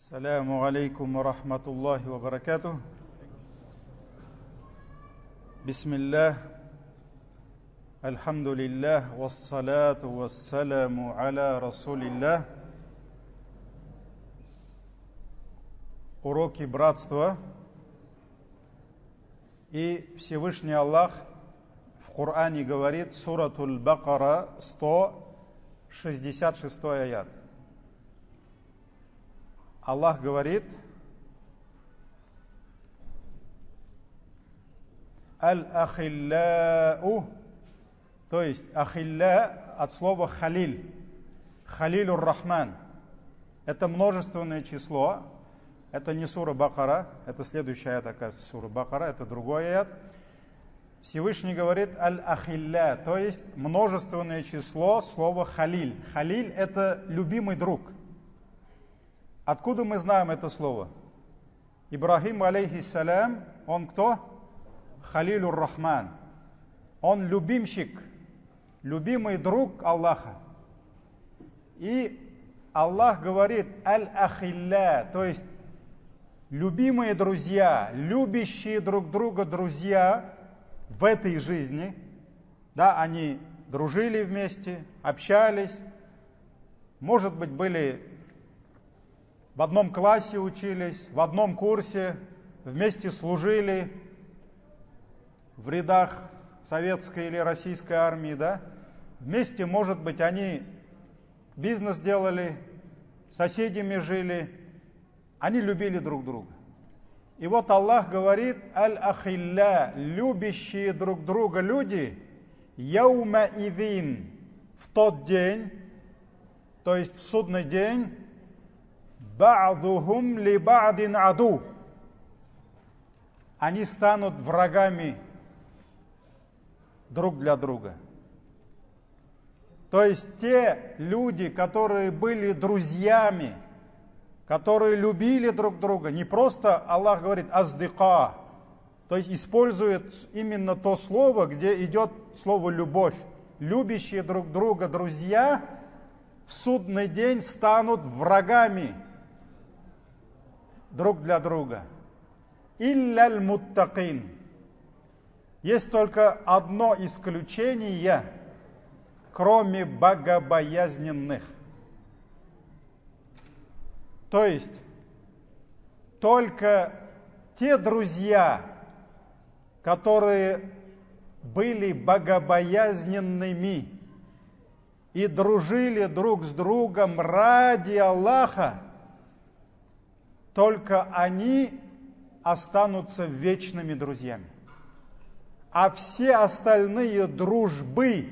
Саляму алейкум ва рахматуллахи ва баракатух. Бисмиллах. Альхамдулиллах. Вассалату вассаляму аля расулиллах. Уроки братства. И Всевышний Аллах в Коране говорит, суратуль Бакара, 166 аят. Аллах говорит: Аль-Ахилляу, то есть Ахилля от слова Халиль, Халилюр Рахман. Это множественное число. Это не сура Бакара, это следующая аят, оказывается, сура Бакара, это другой аят. Всевышний говорит Аль-Ахилля, то есть множественное число слова Халиль. Халиль – это любимый друг. Откуда мы знаем это слово? Ибрахим, алейхиссалям, он кто? Халилюр Рахман. Он любимщик, любимый друг Аллаха. И Аллах говорит Аль-Ахилля, то есть любимые друзья, любящие друг друга друзья в этой жизни. Да, они дружили вместе, общались, может быть, были в одном классе учились, в одном курсе, вместе служили в рядах советской или российской армии, да? Вместе, может быть, они бизнес делали, соседями жили, они любили друг друга. И вот Аллах говорит, аль-ахилля, любящие друг друга люди, яума идин, в тот день, то есть в судный день, ба'духум ли ба'дин аду. Они станут врагами друг для друга. То есть те люди, которые были друзьями, которые любили друг друга, не просто Аллах говорит аздыка, то есть использует именно то слово, где идет слово любовь. Любящие друг друга друзья в судный день станут врагами друг для друга. Илля муттакин. Есть только одно исключение, кроме богобоязненных. То есть только те друзья, которые были богобоязненными и дружили друг с другом ради Аллаха, только они останутся вечными друзьями. А все остальные дружбы,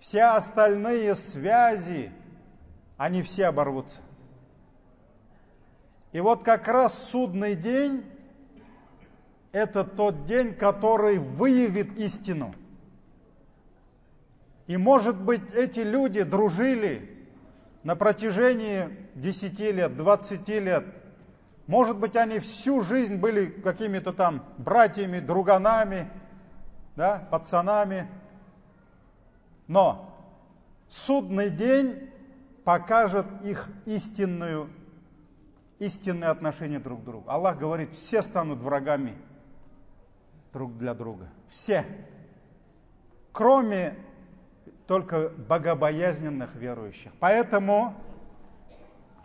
все остальные связи, они все оборвутся. И вот как раз судный день – это тот день, который выявит истину. И, может быть, эти люди дружили на протяжении 10 лет, 20 лет. Может быть, они всю жизнь были какими-то там братьями, друганами, да, пацанами. Но судный день покажет их истинное отношение друг к другу. Аллах говорит, все станут врагами друг для друга. Все. Кроме только богобоязненных верующих. Поэтому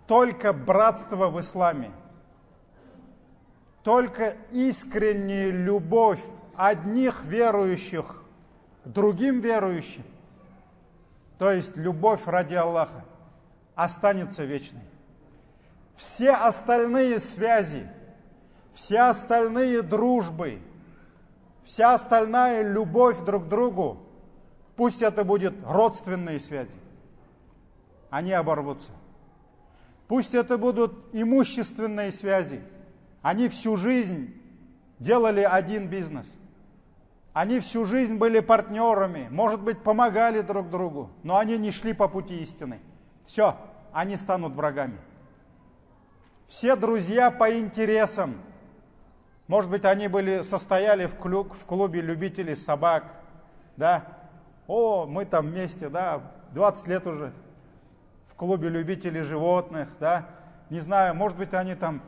только братство в исламе, только искренняя любовь одних верующих к другим верующим, то есть любовь ради Аллаха, останется вечной. Все остальные связи, все остальные дружбы, вся остальная любовь друг к другу, пусть это будут родственные связи, они оборвутся. Пусть это будут имущественные связи, они всю жизнь делали один бизнес. Они всю жизнь были партнерами, может быть, помогали друг другу, но они не шли по пути истины. Все, они станут врагами. Все друзья по интересам. Может быть, они состояли в клубе любителей собак, да? О, мы там вместе, да, 20 лет уже в клубе любителей животных, да? не знаю, может быть, они там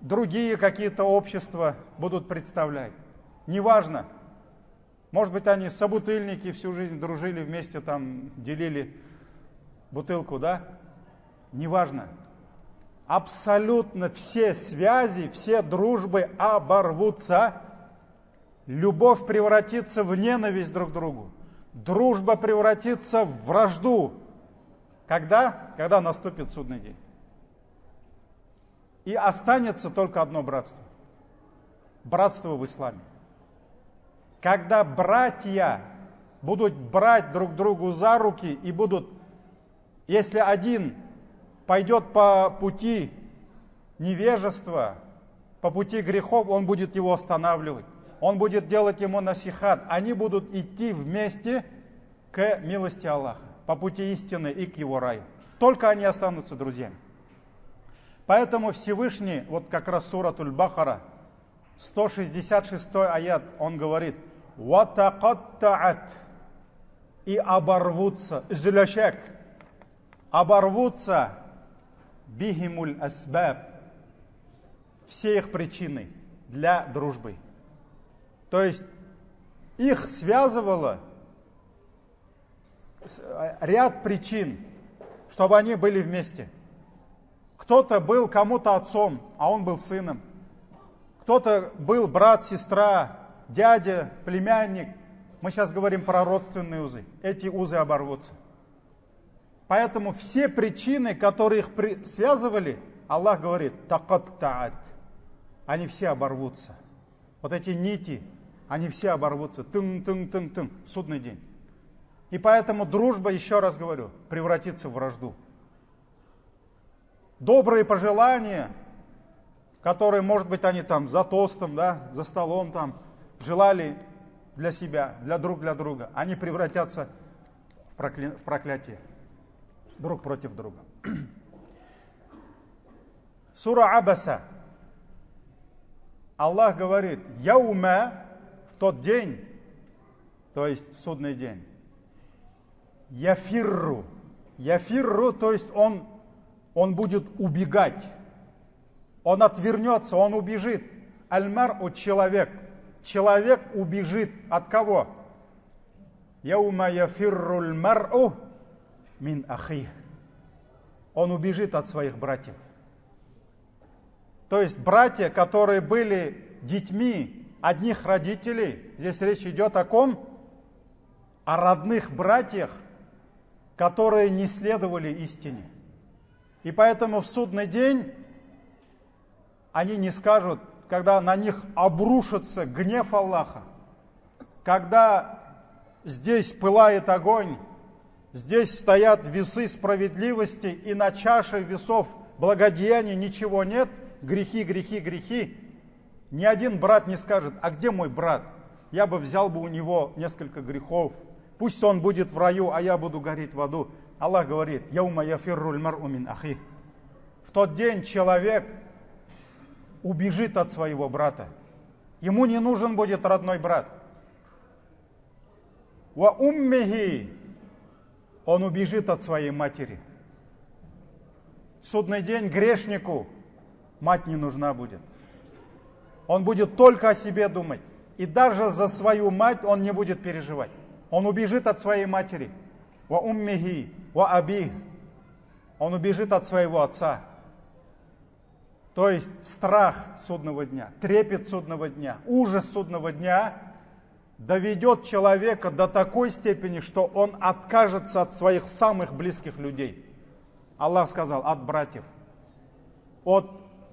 другие какие-то общества будут представлять. Неважно. Может быть, они собутыльники, всю жизнь дружили вместе, там, делили бутылку, да? Неважно. Абсолютно все связи, все дружбы оборвутся. Любовь превратится в ненависть друг к другу. Дружба превратится в вражду. Когда? Когда наступит судный день. И останется только одно братство. Братство в исламе. Когда братья будут брать друг другу за руки и будут, если один пойдет по пути невежества, по пути грехов, он будет его останавливать. Он будет делать ему насихат. Они будут идти вместе к милости Аллаха, по пути истины и к его раю. Только они останутся друзьями. Поэтому Всевышний, вот как раз суратуль Бахара, 166 аят, он говорит: «Ватакаттаат» и оборвутся, злячек, оборвутся бихимуль асбаб, все их причины для дружбы. То есть их связывало ряд причин, чтобы они были вместе. Кто-то был кому-то отцом, а он был сыном. Кто-то был брат, сестра, дядя, племянник. Мы сейчас говорим про родственные узы. Эти узы оборвутся. Поэтому все причины, которые их связывали, Аллах говорит: такаттаат. Они все оборвутся. Вот эти нити, они все оборвутся. Тын-тын-тын-тын. Судный день. И поэтому дружба, еще раз говорю, превратится в вражду. Добрые пожелания, которые, может быть, они там за тостом, да, за столом там желали для себя, для друга, они превратятся в проклятие друг против друга. Сура Абаса. Аллах говорит: яума, в тот день, то есть в судный день, яфирру, то есть он будет убегать, он отвернется, он убежит. Аль-мар'у, человек убежит от кого? Яума яфирру аль-мар'у мин ахи. Он убежит от своих братьев. То есть братья, которые были детьми одних родителей, здесь речь идет о ком? О родных братьях, которые не следовали истине. И поэтому в судный день они не скажут, когда на них обрушится гнев Аллаха, когда здесь пылает огонь, здесь стоят весы справедливости, и на чаше весов благодеяний ничего нет, грехи, грехи, грехи. Ни один брат не скажет: а где мой брат? Я бы взял бы у него несколько грехов. Пусть он будет в раю, а я буду гореть в аду. Аллах говорит: яума яфирру аль-мар'у мин ахи. В тот день человек убежит от своего брата. Ему не нужен будет родной брат. Ва уммихи, он убежит от своей матери. В судный день грешнику мать не нужна будет. Он будет только о себе думать. И даже за свою мать он не будет переживать. Он убежит от своей матери. Ва уммихи, ва аби. Он убежит от своего отца. То есть страх судного дня, трепет судного дня, ужас судного дня доведет человека до такой степени, что он откажется от своих самых близких людей. Аллах сказал: от братьев, от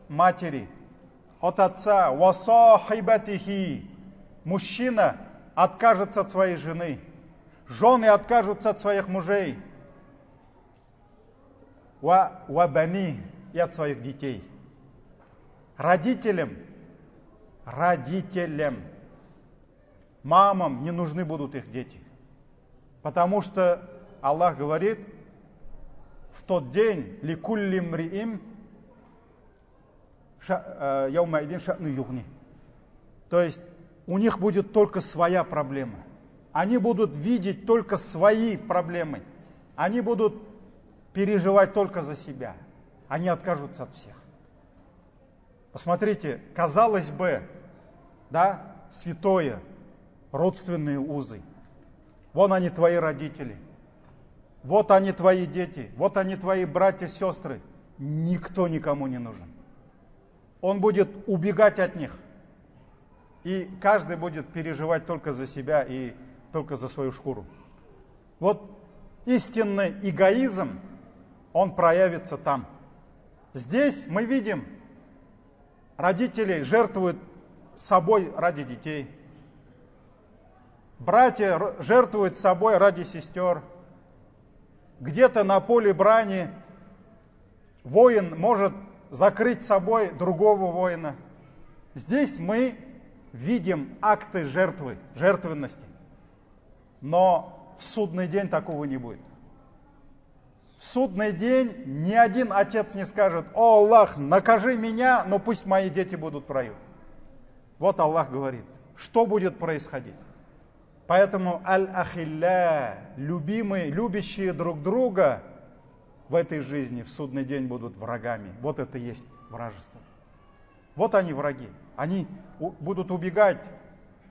матери, от отца. Васахибатихи. Мужчина откажется от своей жены. Жены откажутся от своих мужей. Вабани, и от своих детей. Родителям, мамам не нужны будут их дети. Потому что Аллах говорит: в тот день ликулли мриим яумаидин ша'ну югни. То есть у них будет только своя проблема. Они будут видеть только свои проблемы. Они будут переживать только за себя. они откажутся от всех. Посмотрите, казалось бы, да, святое, родственные узы. Вон они, твои родители. Вот они, твои дети. Вот они, твои братья, сестры. Никто никому не нужен. Он будет убегать от них. И каждый будет переживать только за себя и только за свою шкуру. Вот истинный эгоизм, он проявится там. Здесь мы видим, родители жертвуют собой ради детей. Братья жертвуют собой ради сестер. Где-то на поле брани воин может закрыть собой другого воина. Здесь мы видим акты жертвы, жертвенности. Но в судный день такого не будет. В судный день ни один отец не скажет: «О Аллах, накажи меня, но пусть мои дети будут в раю». Вот Аллах говорит, что будет происходить. Поэтому аль-ахилля, любимые, любящие друг друга в этой жизни в судный день будут врагами. Вот это и есть вражество. Вот они враги. Они будут убегать,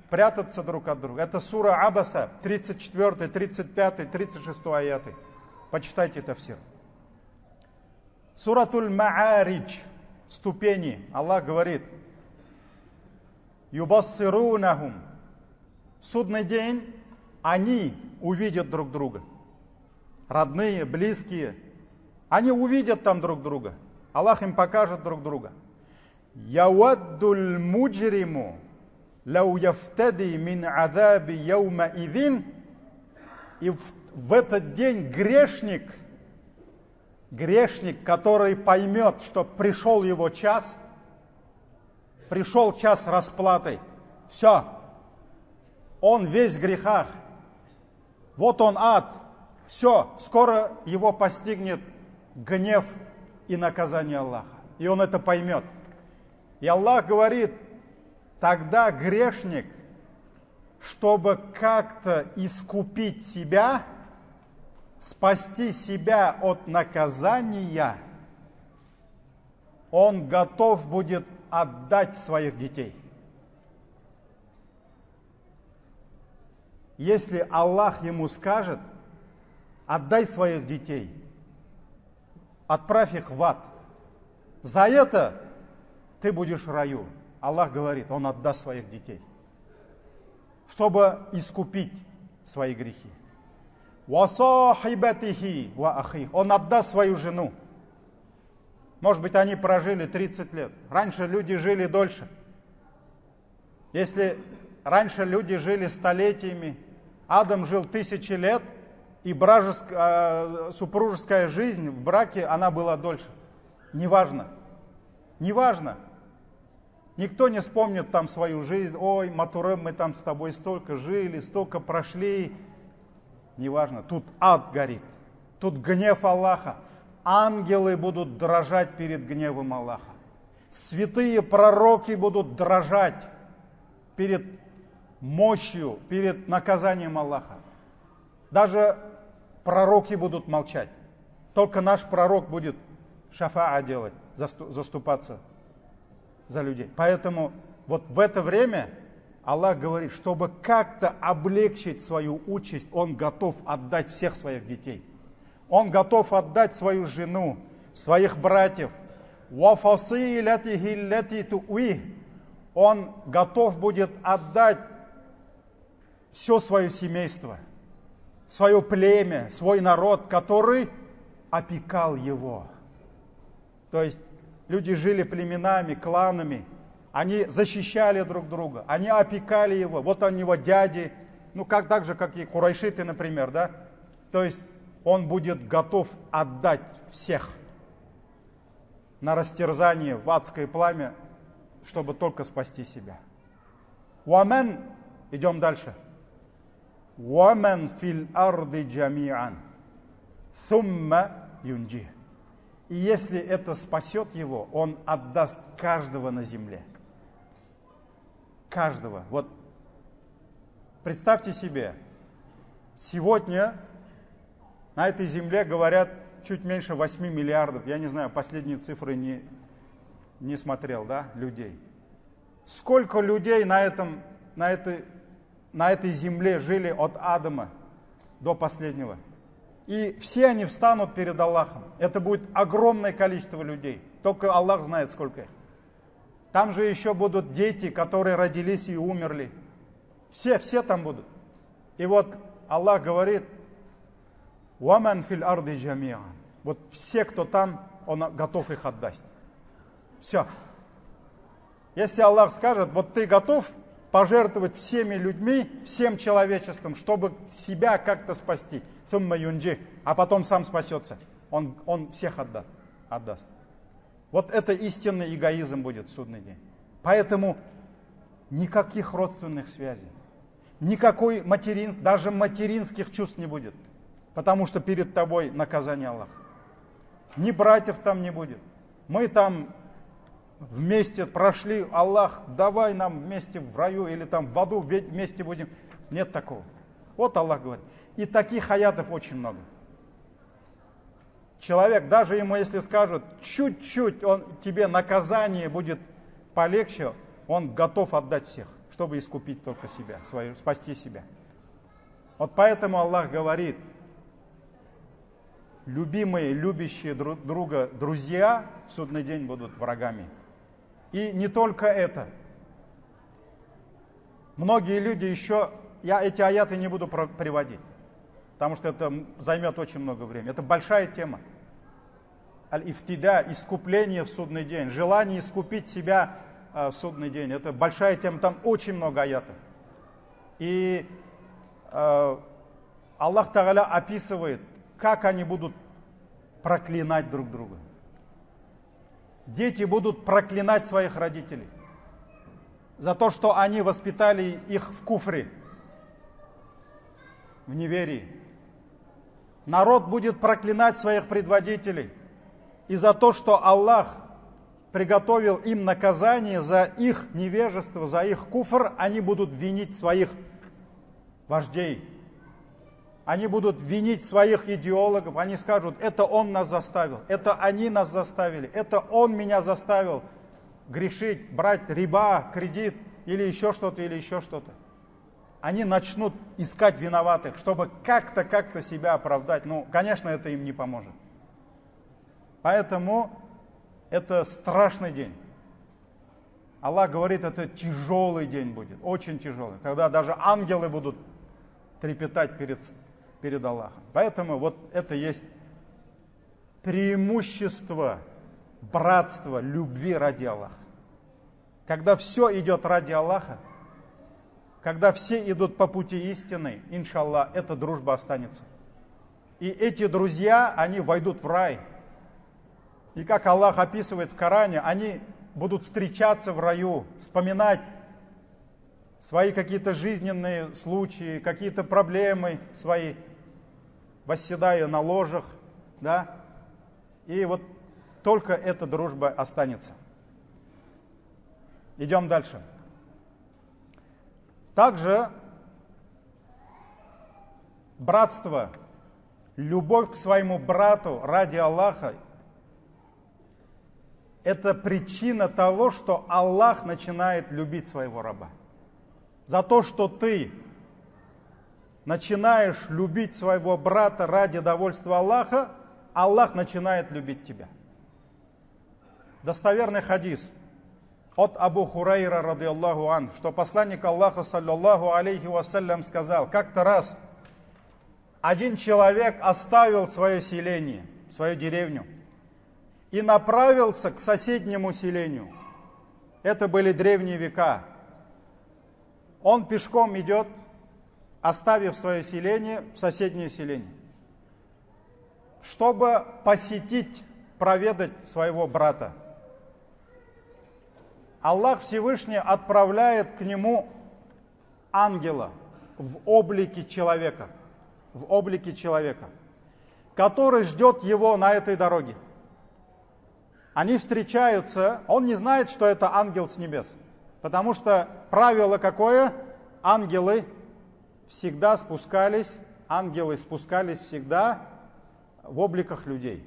прятаться друг от друга. Это сура Абаса, 34, 35, 36 аяты. Почитайте это все. Суратуль Мааридж, ступени. Аллах говорит: юбассирунахум. В судный день они увидят друг друга. Родные, близкие. Они увидят там друг друга. Аллах им покажет друг друга. Яwadдуль муджриму лау яфтади мин азаби яума идин. И в этот день грешник, который поймет, что пришел его час, пришел час расплаты. Все. Он весь в грехах. Вот он ад. Все. Скоро его постигнет гнев и наказание Аллаха. И он это поймет. И Аллах говорит, тогда грешник, чтобы как-то искупить себя, спасти себя от наказания, он готов будет отдать своих детей. Если Аллах ему скажет: отдай своих детей, отправь их в ад, за это ты будешь в раю. Аллах говорит, он отдаст своих детей, чтобы искупить свои грехи. وَصَاحِبَتِهِ وَأَخِيهِ. Он отдаст свою жену. Может быть, они прожили 30 лет. Раньше люди жили дольше. Если раньше люди жили столетиями, Адам жил 1000 лет, и супружеская жизнь в браке, она была дольше. Неважно. Неважно. Никто не вспомнит там свою жизнь. Ой, Матурем, мы там с тобой столько жили, столько прошли. Неважно. Тут ад горит. Тут гнев Аллаха. Ангелы будут дрожать перед гневом Аллаха. Святые пророки будут дрожать перед мощью, перед наказанием Аллаха. Даже пророки будут молчать. Только наш пророк будет шафаа делать, заступаться за людей. Поэтому вот в это время Аллах говорит, чтобы как-то облегчить свою участь, Он готов отдать всех своих детей. Он готов отдать свою жену, своих братьев. Он готов будет отдать все свое семейство, свое племя, свой народ, который опекал его. То есть люди жили племенами, кланами, они защищали друг друга, они опекали его. Вот у него дяди, так же, как и курайшиты, например, да? То есть он будет готов отдать всех на растерзание в адское пламя, чтобы только спасти себя. Уамен, идем дальше. Уамен фил арды джамиан, thumma юнджи. И если это спасет его, он отдаст каждого на земле. Каждого. Вот представьте себе, сегодня на этой земле говорят чуть меньше 8 миллиардов, я не знаю, последние цифры не смотрел, да, людей. Сколько людей на этой земле жили от Адама до последнего. И все они встанут перед Аллахом. Это будет огромное количество людей. Только Аллах знает, сколько их. Там же еще будут дети, которые родились и умерли. Все там будут. И вот Аллах говорит, «Ваман фил арды джамиан». Вот все, кто там, Он готов их отдать. Все. Если Аллах скажет, вот ты готов пожертвовать всеми людьми, всем человечеством, чтобы себя как-то спасти, сумма юнджи, а потом сам спасется, он всех отдаст. Вот это истинный эгоизм будет в судный день. Поэтому никаких родственных связей, никакой даже материнских чувств не будет, потому что перед тобой наказание Аллаха. Ни братьев там не будет. Мы там вместе прошли, Аллах, давай нам вместе в раю или там в аду вместе будем. Нет такого. Вот Аллах говорит. И таких аятов очень много. Человек, даже ему если скажут, чуть-чуть тебе наказание будет полегче, он готов отдать всех, чтобы искупить только себя, спасти себя. Вот поэтому Аллах говорит, любимые, любящие друг друга друзья в судный день будут врагами. И не только это. Многие люди еще, я эти аяты не буду приводить, потому что это займет очень много времени. Это большая тема. Аль-Ифтида, искупление в судный день, желание искупить себя в судный день. Это большая тема, там очень много аятов. И Аллах Тааля описывает, как они будут проклинать друг друга. Дети будут проклинать своих родителей за то, что они воспитали их в куфре, в неверии. Народ будет проклинать своих предводителей и за то, что Аллах приготовил им наказание за их невежество, за их куфр, они будут винить своих вождей. Они будут винить своих идеологов, они скажут, это он нас заставил, это они нас заставили, это он меня заставил грешить, брать риба, кредит или еще что-то, или еще что-то. Они начнут искать виноватых, чтобы как-то себя оправдать. Ну, конечно, это им не поможет. Поэтому это страшный день. Аллах говорит, это тяжелый день будет, очень тяжелый, когда даже ангелы будут трепетать перед Аллахом. Поэтому вот это есть преимущество братства, любви ради Аллаха. Когда все идет ради Аллаха, когда все идут по пути истины, иншаллах, эта дружба останется. И эти друзья, они войдут в рай. И как Аллах описывает в Коране, они будут встречаться в раю, вспоминать свои какие-то жизненные случаи, какие-то проблемы свои, восседая на ложах, да, и вот только эта дружба останется. Идем дальше. Также братство, любовь к своему брату ради Аллаха, это причина того, что Аллах начинает любить своего раба. За то, что ты начинаешь любить своего брата ради довольства Аллаха, Аллах начинает любить тебя. Достоверный хадис от Абу Хурайра, радиаллаху ан, что посланник Аллаха, саллаллаху алейхи вассалям, сказал, как-то раз один человек оставил свое селение, свою деревню, и направился к соседнему селению. Это были древние века. Он пешком идет, оставив свое селение в соседнее селение, чтобы посетить, проведать своего брата. Аллах Всевышний отправляет к нему ангела в облике человека, который ждет его на этой дороге. Они встречаются, он не знает, что это ангел с небес, потому что правило какое? Ангелы спускались всегда в обликах людей.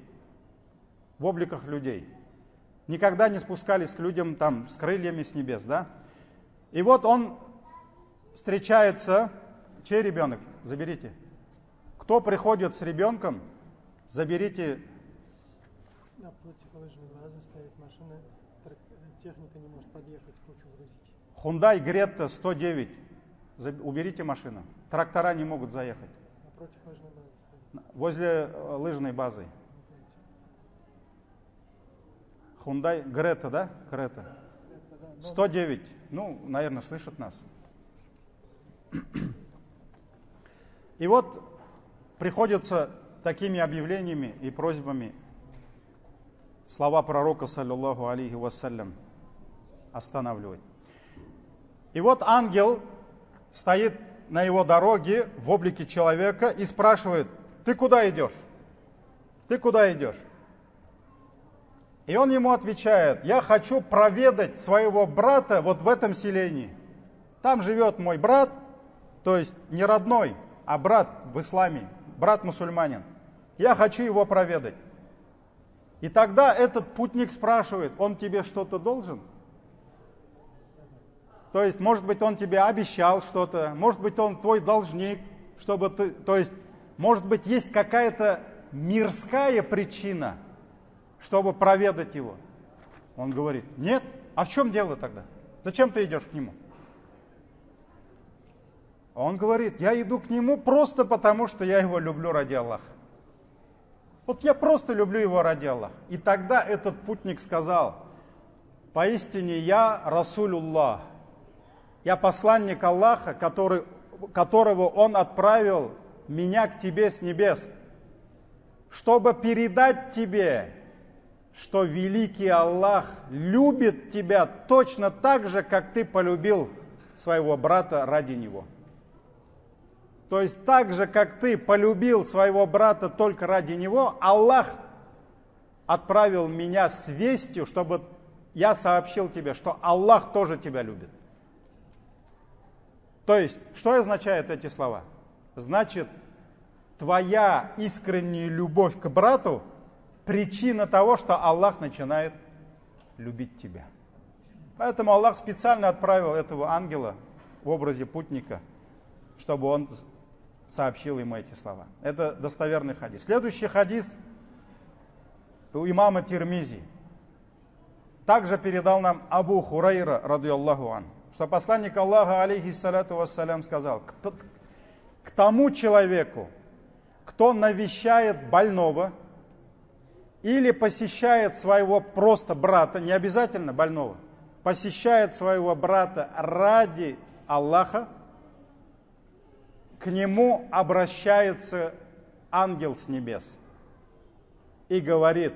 В обликах людей. Никогда не спускались к людям там с крыльями с небес, да? И вот он встречается, чей ребенок? Заберите. Кто приходит с ребенком, заберите. Напротив лыжной базы стоит машина, техника не может подъехать, кучу грузить. Hyundai Greta 109. Уберите машину. Трактора не могут заехать. Напротив лыжной базы стоит. Возле лыжной базы. Hyundai Greta, да? Greta. 109. Ну, наверное, слышат нас. И вот приходится такими объявлениями и просьбами слова пророка, саллиллаху алейхи вассалям, останавливать. И вот ангел стоит на его дороге в облике человека и спрашивает: ты куда идешь? Ты куда идешь? И он ему отвечает: я хочу проведать своего брата вот в этом селении. Там живет мой брат, то есть не родной, а брат в исламе, брат мусульманин. Я хочу его проведать. И тогда этот путник спрашивает: он тебе что-то должен? То есть, может быть, он тебе обещал что-то, может быть, он твой должник, чтобы ты... То есть, может быть, есть какая-то мирская причина, чтобы проведать его. Он говорит: нет. А в чем дело тогда? Зачем ты идешь к нему? Он говорит: я иду к нему просто потому, что я его люблю ради Аллаха. Вот я просто люблю его ради Аллаха. И тогда этот путник сказал: поистине я Расулуллах. Я посланник Аллаха, которого Он отправил меня к тебе с небес, чтобы передать тебе, что великий Аллах любит тебя точно так же, как ты полюбил своего брата ради него. То есть так же, как ты полюбил своего брата только ради него, Аллах отправил меня с вестью, чтобы я сообщил тебе, что Аллах тоже тебя любит. То есть, что означают эти слова? Значит, твоя искренняя любовь к брату – причина того, что Аллах начинает любить тебя. Поэтому Аллах специально отправил этого ангела в образе путника, чтобы он сообщил ему эти слова. Это достоверный хадис. Следующий хадис у имама Тирмизи. Также передал нам Абу Хурайра, радийаллаху ан, что посланник Аллаха, алейхиссалату вассалям, сказал: к тому человеку, кто навещает больного или посещает своего просто брата, не обязательно больного, посещает своего брата ради Аллаха, к нему обращается ангел с небес и говорит: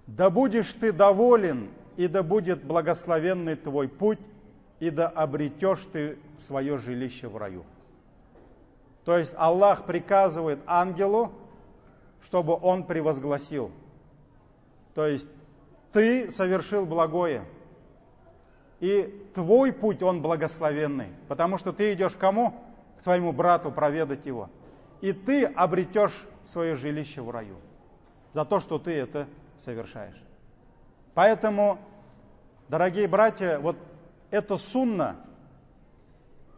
да будешь ты доволен, и да будет благословенный твой путь, и да обретешь ты свое жилище в раю. То есть Аллах приказывает ангелу, чтобы он превозгласил. То есть ты совершил благое, и твой путь, он благословенный, потому что ты идешь к кому? К своему брату проведать его. И ты обретешь свое жилище в раю за то, что ты это совершаешь. Поэтому, дорогие братья, вот это сунна,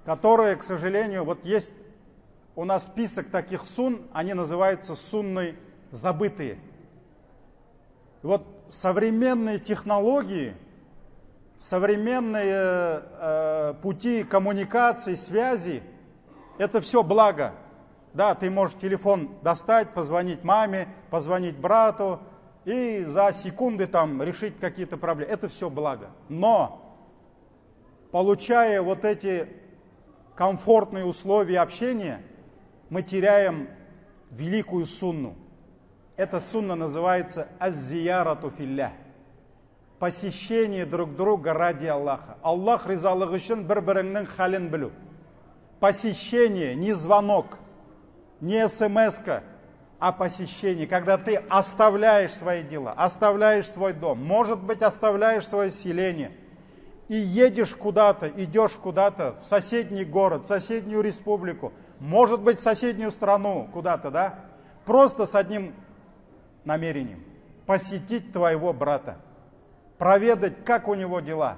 которая, к сожалению, вот есть у нас список таких сунн, они называются сунной забытые. И вот современные технологии, современные пути коммуникации, связи, это все благо. Да, ты можешь телефон достать, позвонить маме, позвонить брату и за секунды там решить какие-то проблемы. Это все благо. Но, получая вот эти комфортные условия общения, мы теряем великую сунну. Эта сунна называется аз-зиярату филлях. Посещение друг друга ради Аллаха. Аллах ризалыгы үшін бір-біріңнің халін білу. Посещение, не звонок, не смс-ка, а посещение, когда ты оставляешь свои дела, оставляешь свой дом, может быть, оставляешь свое селение и едешь куда-то, идешь куда-то в соседний город, в соседнюю республику, может быть, в соседнюю страну куда-то, да? просто с одним намерением. Посетить твоего брата. Проведать, как у него дела.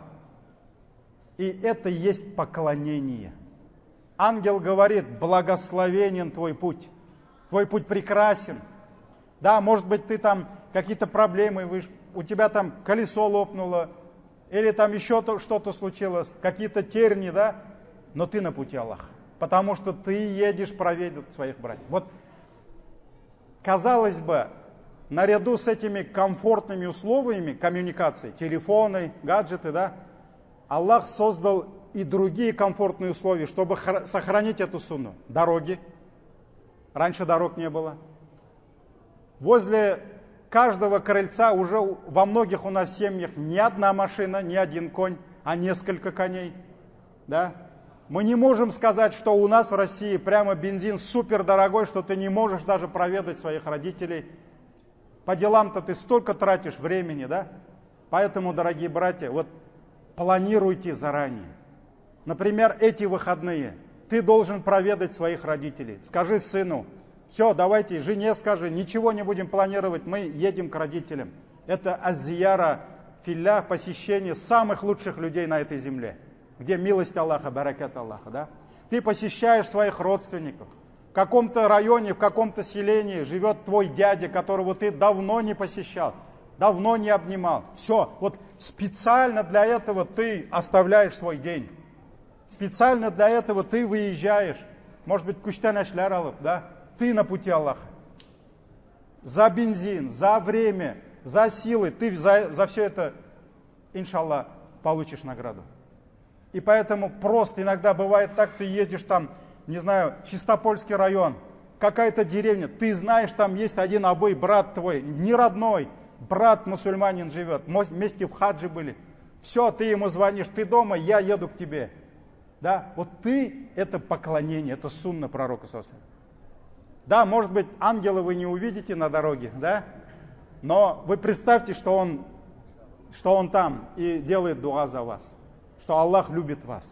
И это есть поклонение. Ангел говорит: благословенен твой путь. Твой путь прекрасен. Да, может быть, ты там какие-то проблемы, у тебя там колесо лопнуло, или там еще что-то случилось, какие-то терни, да, но ты на пути Аллаха. Потому что ты едешь проведать своих братьев. Вот, казалось бы, наряду с этими комфортными условиями коммуникации, телефоны, гаджеты, да, Аллах создал и другие комфортные условия, чтобы сохранить эту сунну. Дороги. Раньше дорог не было. Возле каждого крыльца уже во многих у нас семьях не одна машина, не один конь, а несколько коней. Да? Мы не можем сказать, что у нас в России прямо бензин супер дорогой, что ты не можешь даже проведать своих родителей. По делам-то ты столько тратишь времени, да? Поэтому, дорогие братья, вот планируйте заранее. Например, эти выходные ты должен проведать своих родителей. Скажи сыну: все, давайте, жене скажи, ничего не будем планировать, мы едем к родителям. Это азияра филля, посещение самых лучших людей на этой земле, где милость Аллаха, баракат Аллаха. Да? Ты посещаешь своих родственников. В каком-то районе, в каком-то селении живет твой дядя, которого ты давно не посещал, давно не обнимал. Все, вот специально для этого ты оставляешь свой день. Специально для этого ты выезжаешь. Может быть, куштан ашлар алып, да? Ты на пути Аллаха. За бензин, за время, за силы, ты за все это, иншаллах, получишь награду. И поэтому просто иногда бывает так, ты едешь там, не знаю, Чистопольский район, какая-то деревня, ты знаешь, там есть один абый, брат твой, не родной, брат мусульманин живет, вместе в хаджи были. Все, ты ему звонишь, ты дома, я еду к тебе. Да, вот ты, это поклонение, это сунна пророка ﷺ. Да, может быть, ангела вы не увидите на дороге, да, но вы представьте, что он там и делает дуа за вас, что Аллах любит вас.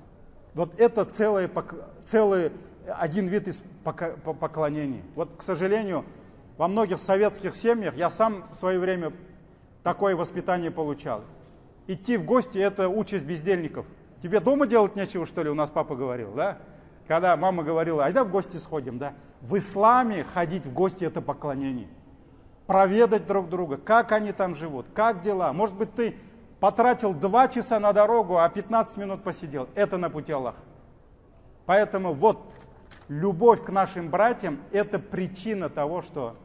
Вот это целый один вид из поклонений. Вот, к сожалению, во многих советских семьях я сам в свое время такое воспитание получал. Идти в гости – это участь бездельников. Тебе дома делать нечего, что ли, у нас папа говорил, да? Когда мама говорила: айда в гости сходим, да? В исламе ходить в гости – это поклонение. Проведать друг друга, как они там живут, как дела. Может быть, ты потратил 2 часа на дорогу, а 15 минут посидел. Это на пути Аллаха. Поэтому вот любовь к нашим братьям – это причина того, что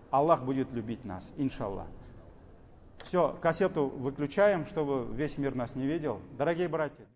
Аллах будет любить нас, иншаллах. Все, кассету выключаем, чтобы весь мир нас не видел. Дорогие братья.